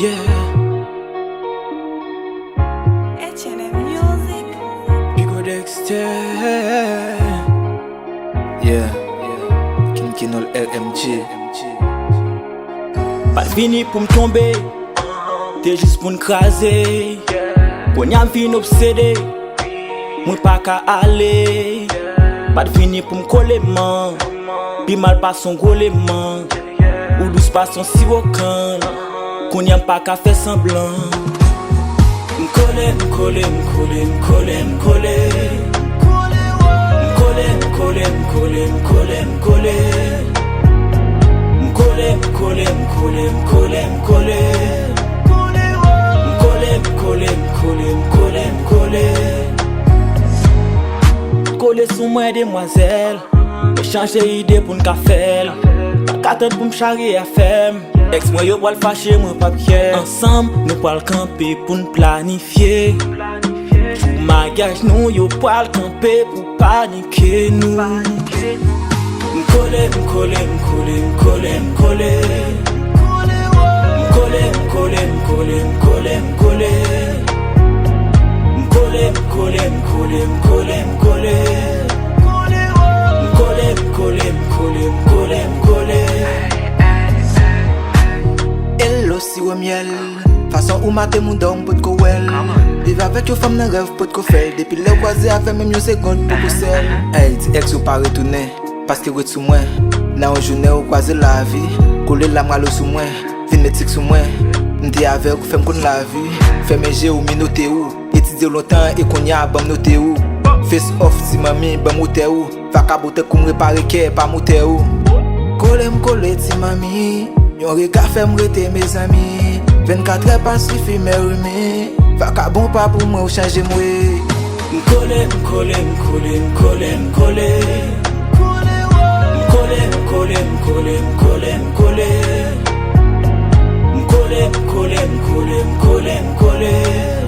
Yeah. H&M Music. Pico Dexter. Yeah. Kinkinol RMG. Pas vini pour me tomber, t'es juste pour me craser. Quand y'a vini obsédé, moi pas qu'à aller. Pas vini pour me coller man, puis mal pas son goléman. Ou douce pas son sirocan, qu'on y'a pas qu'à faire semblant. M'coller, m'coller, m'coller, m'coller, m'coller. M'coller, m'coller, m'coller, m'coller, m'coller. M'coller, m'coller, m'coller, m'coller, m'coller. M'coller, m'coller, m'coller, m'coller, m'coller. Coller sous moi demoiselle, me changer idée pour n'café. Pas qu'attendre pour m'charrier à faire. Ex moi yo pral fâcher moi pas pierre. Ensemble nous pral camper pour nous planifier. Tout mariage nous yo pral camper pour paniquer nous. M'coller, m'coller, m'coller, m'coller, m'coller. M'coller, m'coller, m'coller, m'coller, m'coller. M'coller, m'coller, m'coller, m'coller, m'coller. M'coller, m'coller, m'coller, m'coller, m'coller. Hello si ou miel. Façon ou mater mon dom pot ko wel. Vive avec yo femme nan rêve pot ko fel. Depuis le croisé a fait même yo seconde pour ko sel. Hey, di ex ou pas retourner parce que retour moi. Nan journée ou croiser la vie. Coller la malo sous moi, vin metik sous moi. M'te avec ou femme kon la vie. Fait mes ou minoté ou. Étudier longtemps et qu'on y a bam noté ou. Face off si mami bam moté ou. Va kabote koum réparer ke pas moté ou. Coller ti mami. Yon regard fait m'rete mes amis. 24 heures pas suffit mais remis. Va ka bon pas pour moi ou changer moi. M'coller, m'coller, m'coller, m'coller, m'coller. M'coller, m'coller, m'coller, m'coller, m'coller. M'coller, m'coller, m'coller, m'coller, m'coller.